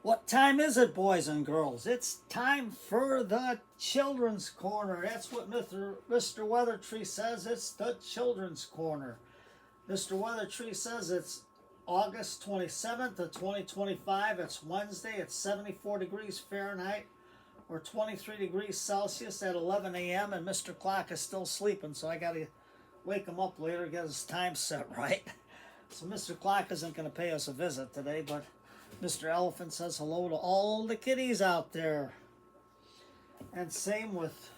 What time is it, boys and girls? It's time for the Children's Corner. That's what Mr. Weathertree says. It's the Children's Corner. Mr. Weathertree says it's August 27th of 2025. It's Wednesday. It's 74 degrees Fahrenheit or 23 degrees Celsius at 11 a.m. And Mr. Clock is still sleeping, so I got to wake him up later, get his time set right. So Mr. Clock isn't going to pay us a visit today, but Mr. Elephant says hello to all the kitties out there. And same with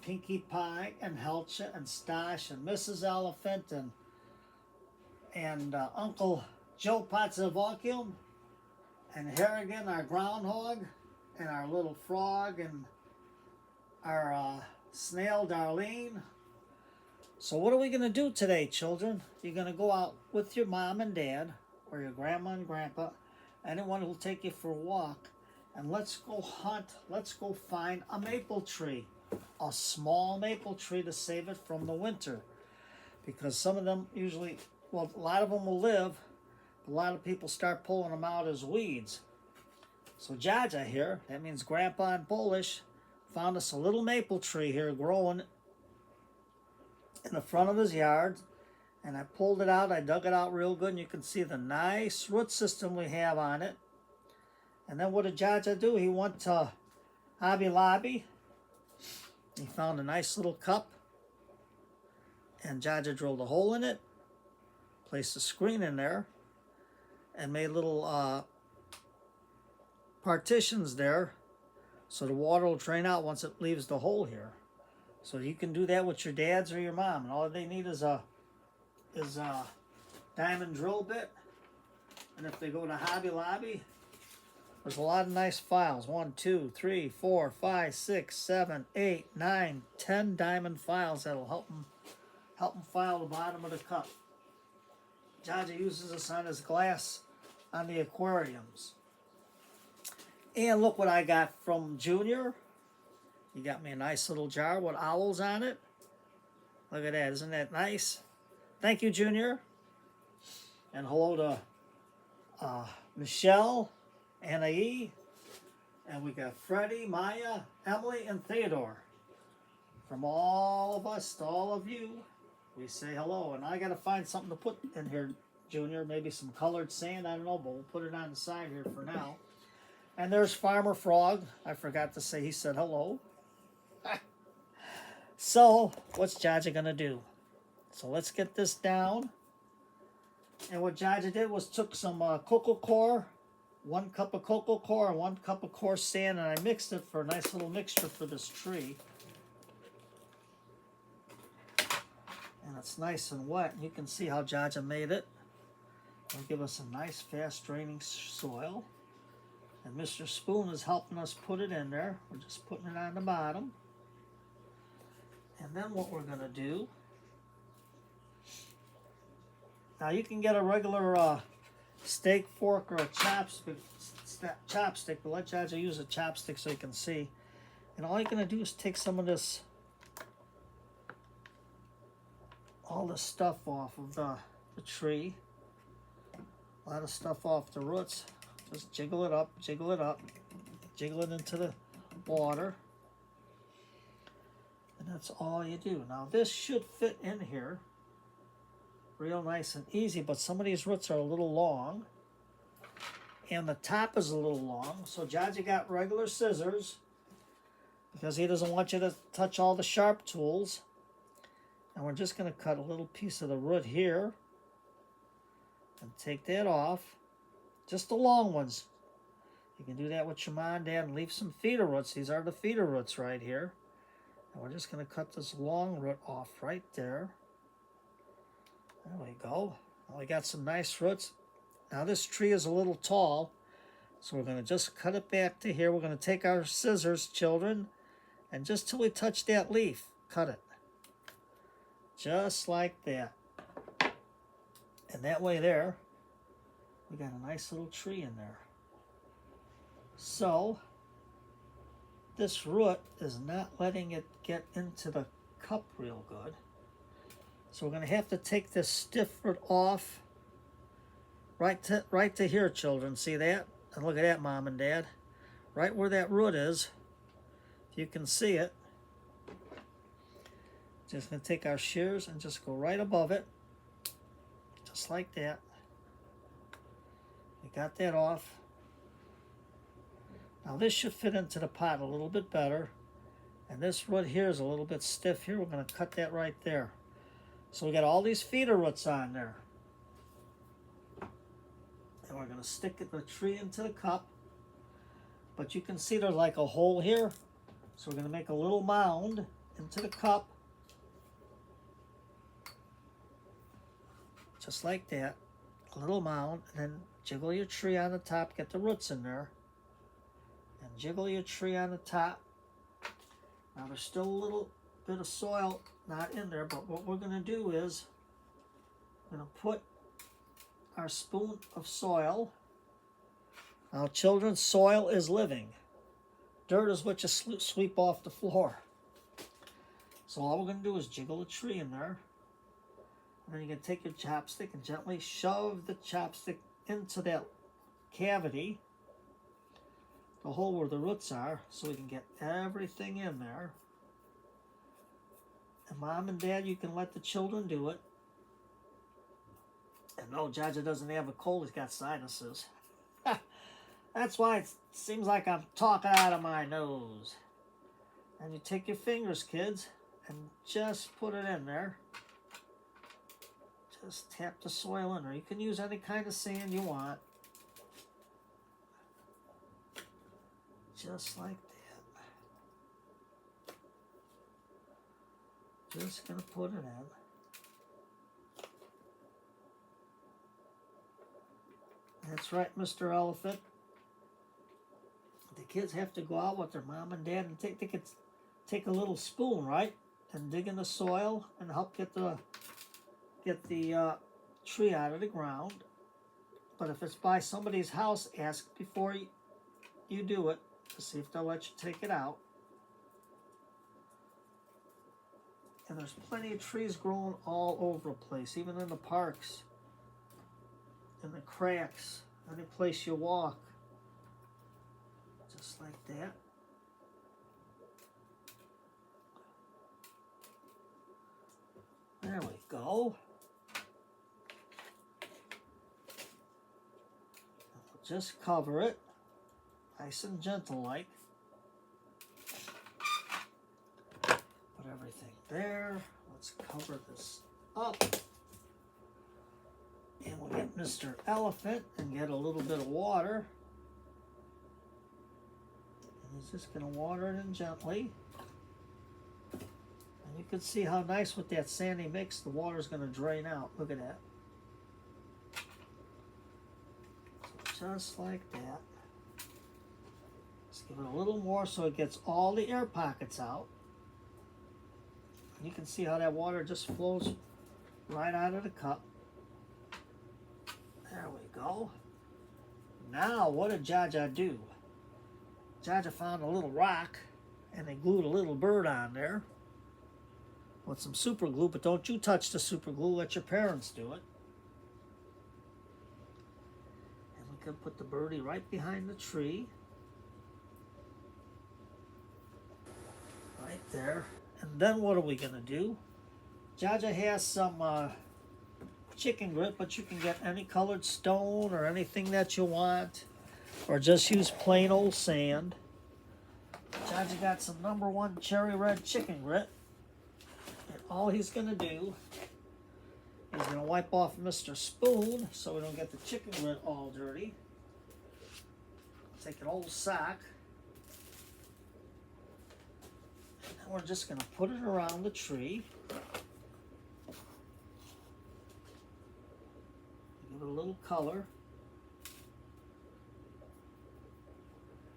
Pinkie Pie and Helcha and Stash and Mrs. Elephant and Uncle Joe Potzavolkium and Harrigan, our groundhog, and our little frog and our snail Darlene. So what are we going to do today, children? You're going to go out with your mom and dad or your grandma and grandpa, anyone who will take you for a walk, and let's go hunt, let's go find a maple tree, a small maple tree to save it from the winter, because some of them usually, well, a lot of them will live, but a lot of people start pulling them out as weeds. So Jaja here, that means Grandpa in Polish, found us a little maple tree here growing in the front of his yard. And I pulled it out, I dug it out real good, and you can see the nice root system we have on it. And then what did Jaja do? He went to Hobby Lobby. He found a nice little cup. And Jaja drilled a hole in it, placed a screen in there, and made little partitions there so the water will drain out once it leaves the hole here. So you can do that with your dads or your mom. And all they need is a diamond drill bit, and if they go to Hobby Lobby, there's a lot of nice files. 1, 2, 3, 4, 5, 6, 7, 8, 9, 10 diamond files that'll help them file the bottom of the cup. Jaja uses this on his glass on the aquariums. And look what I got from Junior. He got me a nice little jar with owls on it. Look at that, isn't that nice? Thank you, Junior. And hello to Michelle, Anna-E, and we got Freddie, Maya, Emily, and Theodore. From all of us to all of you, we say hello. And I got to find something to put in here, Junior. Maybe some colored sand, I don't know, but we'll put it on the side here for now. And there's Farmer Frog. I forgot to say he said hello. So, what's Jaja going to do? So let's get this down. And what Jaja did was took some cocoa core, 1 cup of cocoa core and 1 cup of coarse sand, and I mixed it for a nice little mixture for this tree. And it's nice and wet. And you can see how Jaja made it. It'll give us a nice fast draining soil. And Mr. Spoon is helping us put it in there. We're just putting it on the bottom. And then what we're going to do, now you can get a regular steak fork or a chopstick, but let Jaja use a chopstick so you can see. And all you're going to do is take some of this, all the stuff off of the tree. A lot of stuff off the roots. Just jiggle it up, jiggle it up, jiggle it into the water. And that's all you do. Now this should fit in here real nice and easy, but some of these roots are a little long and the top is a little long. So Jaja got regular scissors because he doesn't want you to touch all the sharp tools. And we're just going to cut a little piece of the root here and take that off. Just the long ones. You can do that with your mom and dad and leave some feeder roots. These are the feeder roots right here. And we're just going to cut this long root off right there. There we go. Now we got some nice roots. Now this tree is a little tall, so we're going to just cut it back to here. We're going to take our scissors, children, and just till we touch that leaf, cut it. Just like that. And that way there, we got a nice little tree in there. So this root is not letting it get into the cup real good. So we're going to have to take this stiff root off right to here, children. See that? And look at that, Mom and Dad. Right where that root is, if you can see it, just going to take our shears and just go right above it, just like that. We got that off. Now this should fit into the pot a little bit better. And this root here is a little bit stiff here. We're going to cut that right there. So we got all these feeder roots on there. And we're going to stick the tree into the cup. But you can see there's like a hole here. So we're going to make a little mound into the cup. Just like that. A little mound. And then jiggle your tree on the top. Get the roots in there. And jiggle your tree on the top. Now there's still a little bit of soil not in there, but what we're going to do is we're going to put our spoon of soil. Now children, soil is living. Dirt is what you sweep off the floor. So all we're going to do is jiggle the tree in there. And then you can take your chopstick and gently shove the chopstick into that cavity, the hole where the roots are, so we can get everything in there. And Mom and Dad, you can let the children do it. And no, Jaja doesn't have a cold, he's got sinuses. That's why it seems like I'm talking out of my nose. And you take your fingers, kids, and just put it in there. Just tap the soil in there. You can use any kind of sand you want. Just like that. Just gonna put it in. That's right, Mr. Elephant. The kids have to go out with their mom and dad and take a little spoon, right? And dig in the soil and help get the tree out of the ground. But if it's by somebody's house, ask before you do it, to see if they'll let you take it out. And there's plenty of trees growing all over the place, even in the parks, in the cracks, any place you walk. Just like that. There we go. We'll just cover it. Nice and gentle like. Put everything there. Let's cover this up. And we'll get Mr. Elephant and get a little bit of water. And he's just going to water it in gently. And you can see how nice with that sandy mix the water is going to drain out. Look at that. So just like that. Give it a little more so it gets all the air pockets out. And you can see how that water just flows right out of the cup. There we go. Now, what did Jaja do? Jaja found a little rock and they glued a little bird on there with some super glue, but don't you touch the super glue, let your parents do it. And we can put the birdie right behind the tree. Right there. And then what are we going to do? Jaja has some chicken grit, but you can get any colored stone or anything that you want. Or just use plain old sand. Jaja got some #1 cherry red chicken grit. And all he's going to do is going to wipe off Mr. Spoon so we don't get the chicken grit all dirty. Take an old sock. And we're just going to put it around the tree. Give it a little color.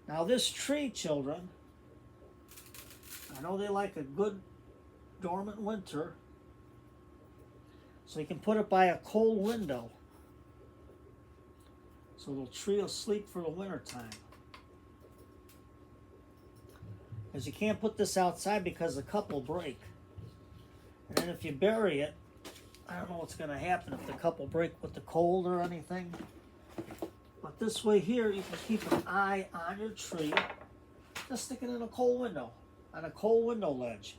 Now this tree, children, I know they like a good dormant winter, so you can put it by a cold window so the tree will sleep for the winter time. Because you can't put this outside because the cup will break. And then if you bury it, I don't know what's going to happen if the cup will break with the cold or anything. But But this way here, you can keep an eye on your tree. Just stick it in a cold window, on a cold window ledge,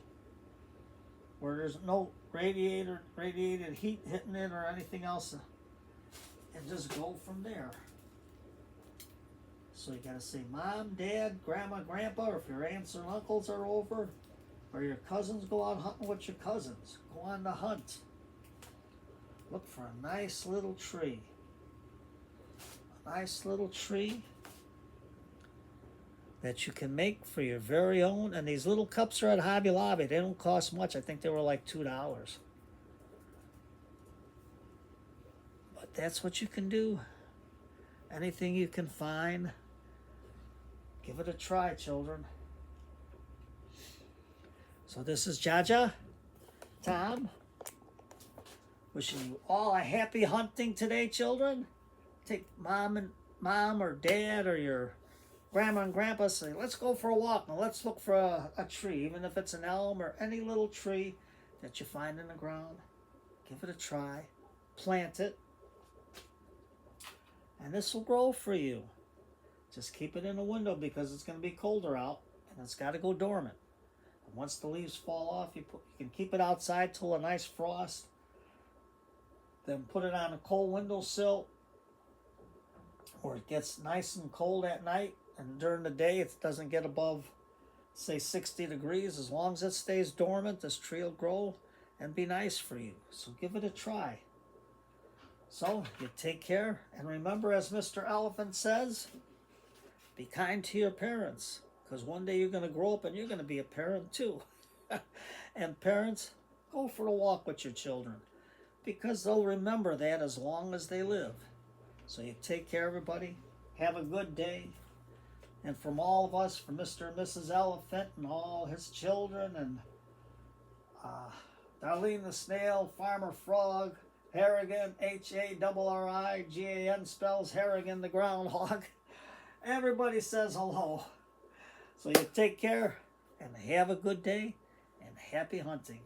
where there's no radiated heat hitting it or anything else, and just go from there. So you gotta say mom, dad, grandma, grandpa, or if your aunts or uncles are over, or your cousins, go out hunting with your cousins. Go on the hunt. Look for a nice little tree. A nice little tree that you can make for your very own. And these little cups are at Hobby Lobby. They don't cost much. I think they were like $2. But that's what you can do. Anything you can find, give it a try, children. So this is Jaja, Tom, wishing you all a happy hunting today, children. Take mom or dad or your grandma and grandpa, say, let's go for a walk. Now let's look for a tree, even if it's an elm or any little tree that you find in the ground. Give it a try. Plant it. And this will grow for you. Just keep it in a window because it's going to be colder out and it's got to go dormant. And once the leaves fall off, you can keep it outside till a nice frost. Then put it on a cold windowsill where it gets nice and cold at night. And during the day, it doesn't get above, say, 60 degrees. As long as it stays dormant, this tree will grow and be nice for you. So give it a try. So, you take care. And remember, as Mr. Elephant says, be kind to your parents. Because one day you're going to grow up and you're going to be a parent too. And parents, go for a walk with your children. Because they'll remember that as long as they live. So you take care, everybody. Have a good day. And from all of us, from Mr. and Mrs. Elephant and all his children, and Darlene the Snail, Farmer Frog, Harrigan, Harrigan spells Harrigan the Groundhog. Everybody says hello. So you take care and have a good day and happy hunting.